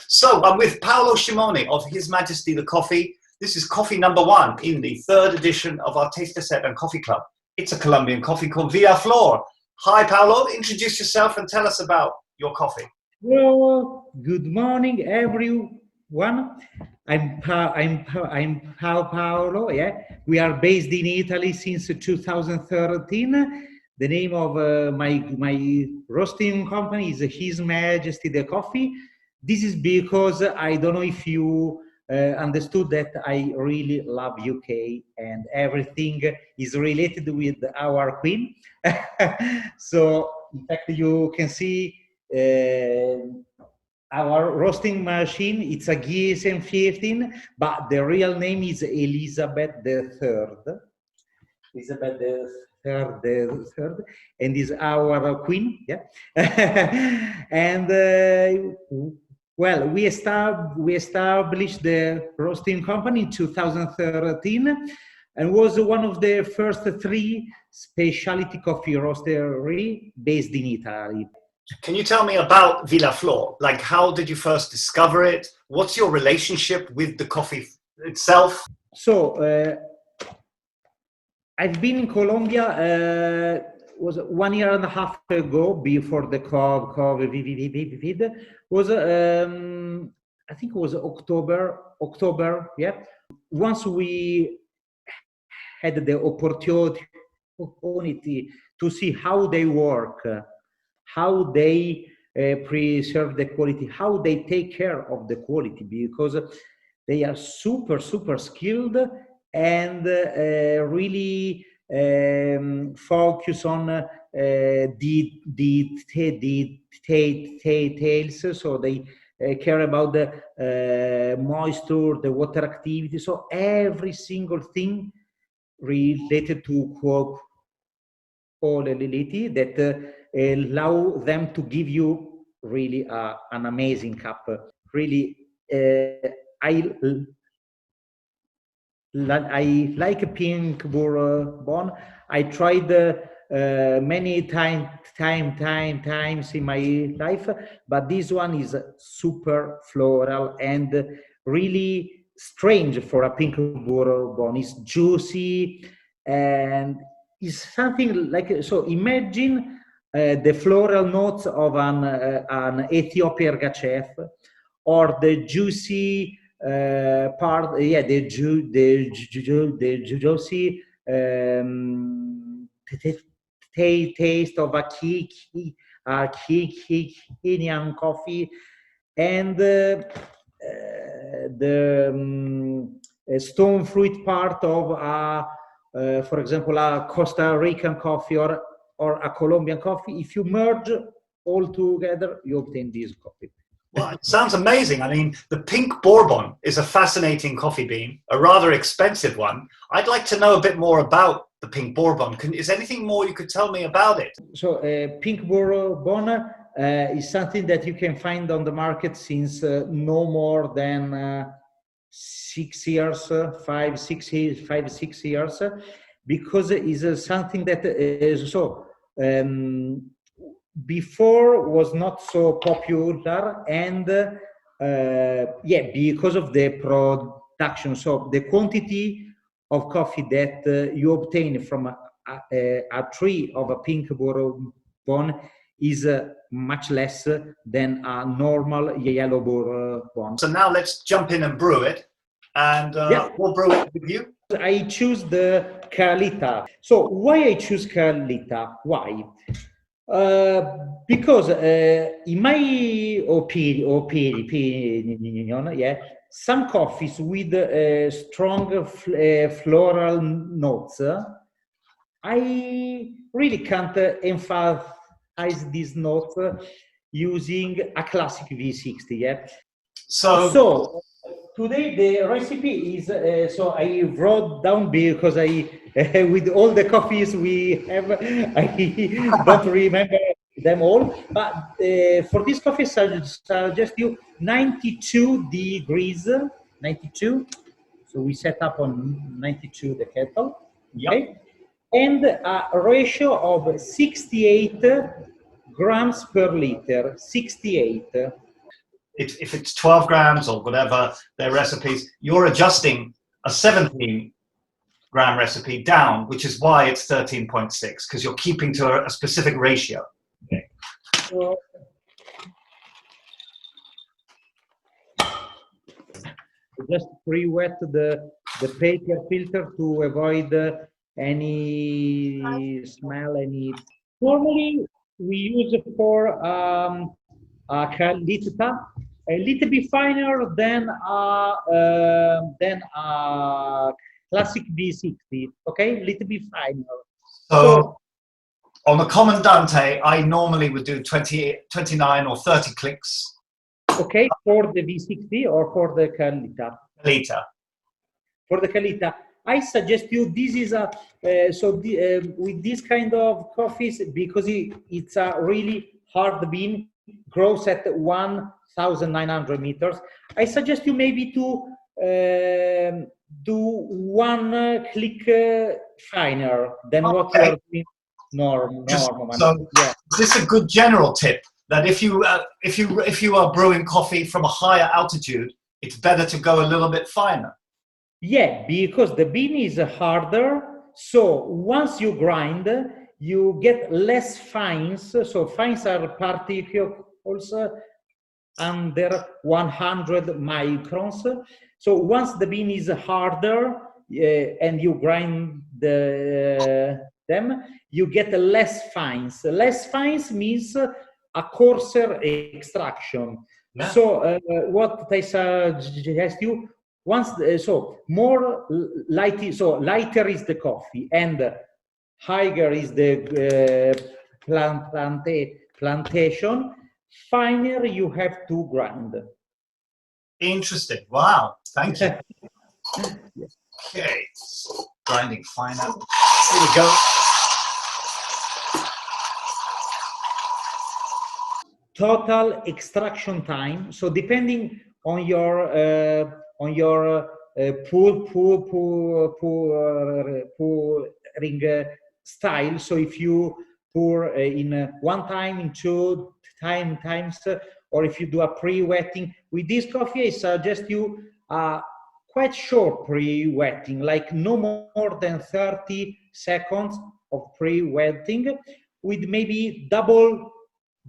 So I'm with Paolo Scimone of His Majesty The Coffee. This is coffee number 1 in the 3rd edition of our Taster Set and Coffee Club. It's a Colombian coffee called FLOR. Hi Paolo, introduce yourself and tell us about your coffee. Well, good morning everyone. I'm Paolo. Yeah, we are based in Italy since 2013. The name of my roasting company is His Majesty The Coffee. This is because I don't know if you understood that I really love UK and everything is related with our Queen. So in fact, you can see our roasting machine. It's a Geisen 15, but the real name is Elizabeth III. Elizabeth the third, and is our queen. Yeah, and well, we established the roasting company in 2013, and was one of the first 3 specialty coffee roastery based in Italy. Can you tell me about FLOR? Like, how did you first discover it? What's your relationship with the coffee itself? So I've been in Colombia was 1.5 years ago, before the COVID. Was I think it was October. Yeah. Once we had the opportunity to see how they work, how they preserve the quality, how they take care of the quality, because they are super skilled and really focus on the details. So they care about the moisture, the water activity. So every single thing related to quality that allow them to give you really an amazing cup. Really, I like pink bourbon. I tried many times in my life, but this one is super floral and really strange for a pink bourbon. It's juicy and it's something like, so imagine the floral notes of an Ethiopian gachef, or the juicy part, yeah, the juicy taste of a Kenyan coffee, and the stone fruit part of for example, a Costa Rican coffee or a Colombian coffee. If you merge all together, you obtain this coffee. Well, it sounds amazing. I mean, the pink bourbon is a fascinating coffee bean, a rather expensive one. I'd like to know a bit more about the pink bourbon. Is there anything more you could tell me about it? So pink bourbon is something that you can find on the market since no more than 6 years, 5-6 years, because it is something that is so before was not so popular, and yeah, because of the production. So the quantity of coffee that you obtain from a tree of a pink bourbon is much less than a normal yellow bourbon. So now let's jump in and brew it, and yeah, we'll brew it with you. I choose the Kalita. So why I choose Kalita? Why? Because in my opinion, yeah, some coffees with strong floral notes, I really can't emphasize these notes using a classic V60. Yeah. So today the recipe is so I wrote down, because I with all the coffees we have, I don't remember them all, but for this coffee I suggest you 92 degrees, 92. So we set up on 92 the kettle, okay, and a ratio of 68 grams per liter, 68. If it's 12 grams or whatever their recipes, you're adjusting a 17-gram recipe down, which is why it's 13.6, because you're keeping to a specific ratio. Okay. So, just pre-wet the paper filter to avoid any smell, any. Normally, we use it for a Kalita, a little bit finer than a classic V60. Okay, a little bit finer. So on a common Dante, I normally would do 29 or 30 clicks. Okay, for the V60 or for the Kalita? Kalita. For the Kalita, I suggest you, this is a, with this kind of coffees, because it's a really hard bean, grows at 1,900 meters. I suggest you maybe to do one click finer than what you are doing normal. So yeah. Is this a good general tip that if you are brewing coffee from a higher altitude, it's better to go a little bit finer? Yeah, because the bean is harder. So once you grind, you get less fines. So fines are particles under 100 microns. So once the bean is harder and you grind them, you get less fines. Less fines means a coarser extraction. Yeah. So what I suggest you, once more light, so lighter is the coffee and higher is the plantation, finer you have to grind. Interesting. Wow. Thank you. Okay. Grinding finer. Here we go. Total extraction time. So depending on your pouring style. So if you pour in one time, in two times, or if you do a pre-wetting with this coffee, I suggest you quite short pre-wetting, like no more than 30 seconds of pre-wetting, with maybe double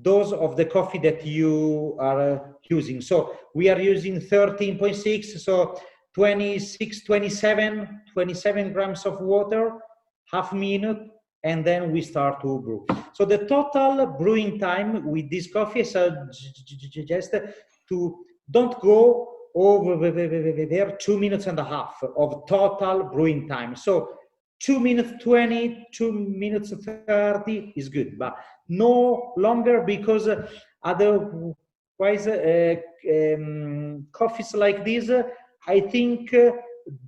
dose of the coffee that you are using. So we are using 13.6, so 27 grams of water, half minute, and then we start to brew. So the total brewing time with this coffee, I suggest to don't go over there 2 minutes and a half of total brewing time. So 2 minutes 20, 2 minutes 30 is good, but no longer, because otherwise coffees like this, I think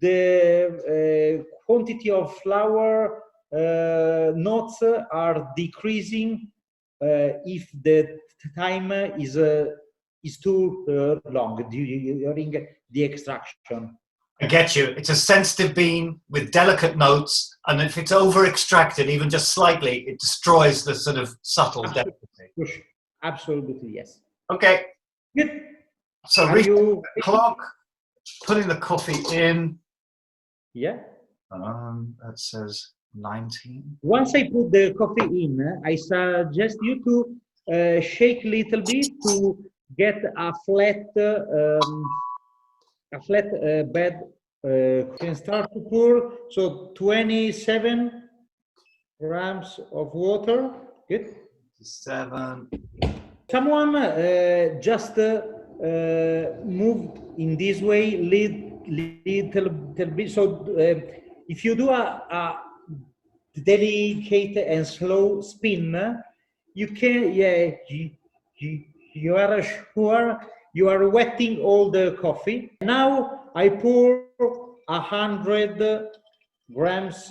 the quantity of flour notes are decreasing if the time is too long during the extraction. I get you. It's a sensitive bean with delicate notes, and if it's over extracted, even just slightly, it destroys the sort of subtle delicacy. Absolutely, yes. Okay. Good. So reset the clock, putting the coffee in. Yeah. That says 19. Once I put the coffee in, I suggest you to shake a little bit to get a flat bed. Can start to pour. So 27 grams of water. Good. 7. Someone just moved in this way little bit. So if you do a delicate and slow spin, you can, you are sure you are wetting all the coffee. Now I pour 100 grams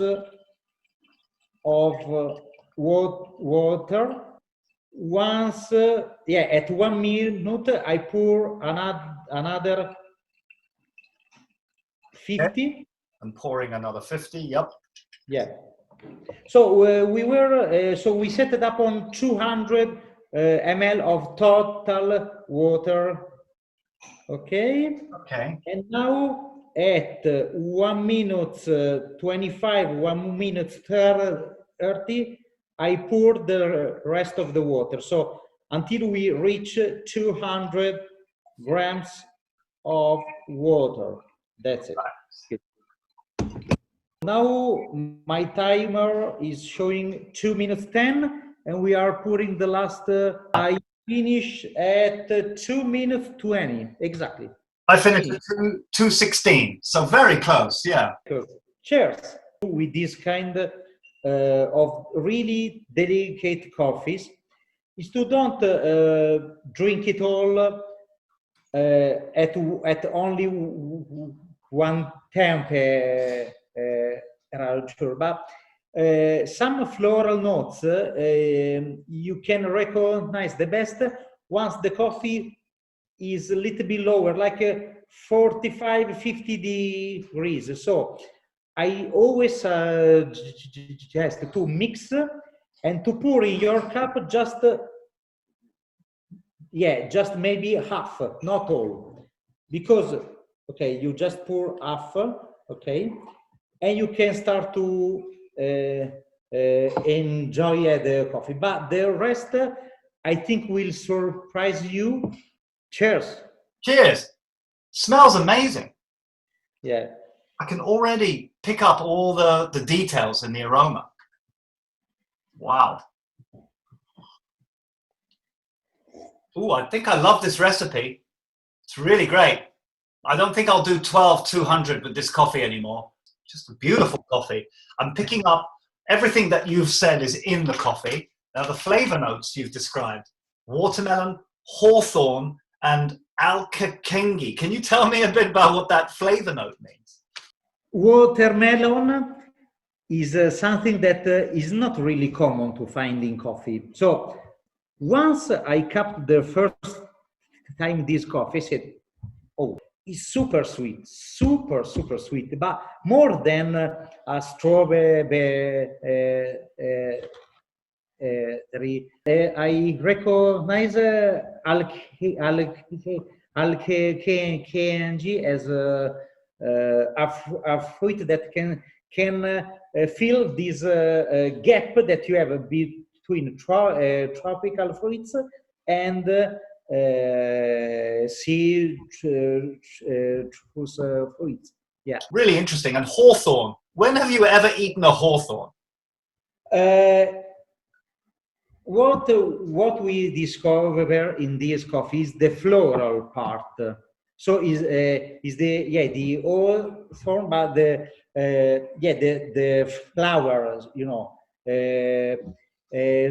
of water. Once, at 1 minute, I pour another 50. Okay. I'm pouring another 50. Yep. Yeah. So we were, so we set it up on 200 ml of total water. Okay. Okay. And now at 1 minute 25, 1 minute 30, I pour the rest of the water. So until we reach 200 grams of water. That's it. Now my timer is showing 2 minutes 10, and we are pouring the last. I finish at 2 minutes 20 exactly. I finished at 2:16, so very close. Yeah. Cheers. With this kind of really delicate coffees, is to don't drink it all at only one temperature, but some floral notes you can recognize the best once the coffee is a little bit lower, like 45-50 degrees. So I always suggest to mix and to pour in your cup just just maybe half, not all, because okay, you just pour half, okay, and you can start to enjoy the coffee, but the rest I think will surprise you. Cheers. Cheers. Smells amazing. Yeah. I can already pick up all the details in the aroma. Wow. Ooh, I think I love this recipe. It's really great. I don't think I'll do 12-200 with this coffee anymore. Just a beautiful coffee. I'm picking up everything that you've said is in the coffee. Now the flavor notes you've described: watermelon, hawthorn, and alkakengi. Can you tell me a bit about what that flavor note means? Watermelon is something that is not really common to find in coffee. So once I cupped the first time this coffee, I said, oh, it's super sweet, super sweet, but more than a strawberry. I recognize alkakengi as a fruit that can fill this gap that you have between tropical fruits and citrus fruits. Yeah. Really interesting. And hawthorn. When have you ever eaten a hawthorn? What we discover in this coffee is the floral part. So is the hawthorn, but the flowers, you know.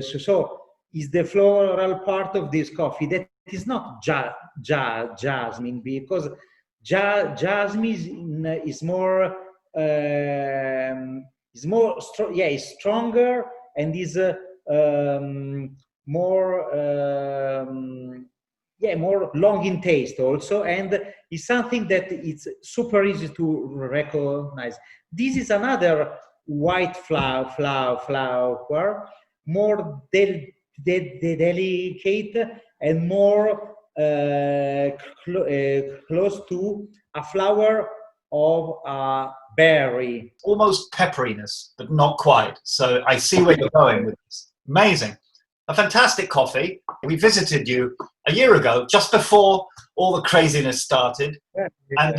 So is the floral part of this coffee that is not jasmine, because jasmine is more is stronger and is more more long in taste also, and is something that it's super easy to recognize. This is another white flower, more delicate and more close to a flower of a berry. Almost pepperiness, but not quite. So I see where you're going with this. Amazing. A fantastic coffee. We visited you a year ago, just before all the craziness started. And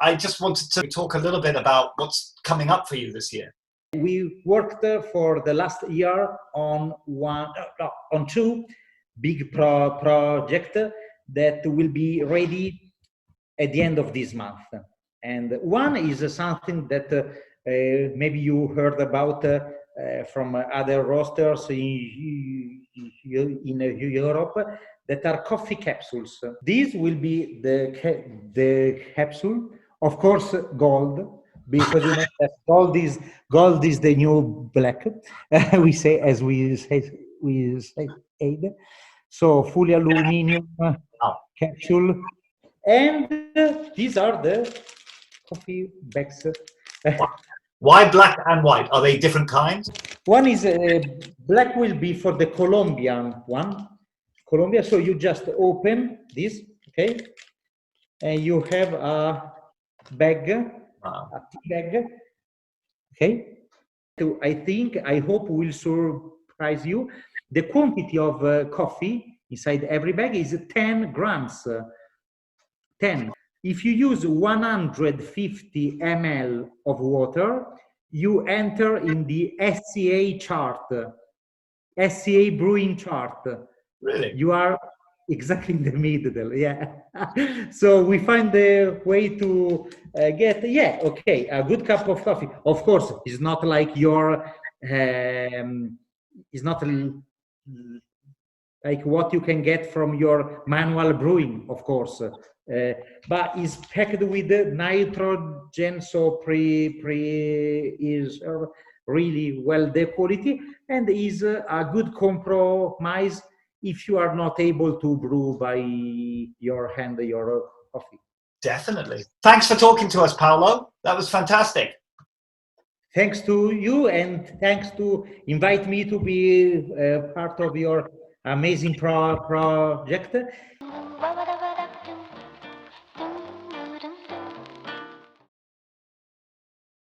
I just wanted to talk a little bit about what's coming up for you this year. We worked for the last year on two big projects that will be ready at the end of this month. And one is something that maybe you heard about from other roasters in Europe, that are coffee capsules. These will be the capsule, of course, gold, because you know that gold is the new black. we say so fully aluminum capsule, and these are the coffee bags. Why black and white? Are they different kinds? One is black will be for the Colombian one. Colombia. So you just open this, okay, and you have a bag, a tea bag, okay. So I hope will surprise you. The quantity of coffee inside every bag is 10 grams. 10. If you use 150 ml of water, you enter in the SCA chart, SCA brewing chart. Really? You are exactly in the middle, yeah. So we find the way to get, yeah, okay, a good cup of coffee. Of course, it's not like your, it's not like what you can get from your manual brewing, of course, but is packed with nitrogen, so is really well the quality, and is a good compromise if you are not able to brew by your hand your coffee. Definitely. Thanks for talking to us, Paolo. That was fantastic. Thanks to you, and thanks to invite me to be part of your amazing project.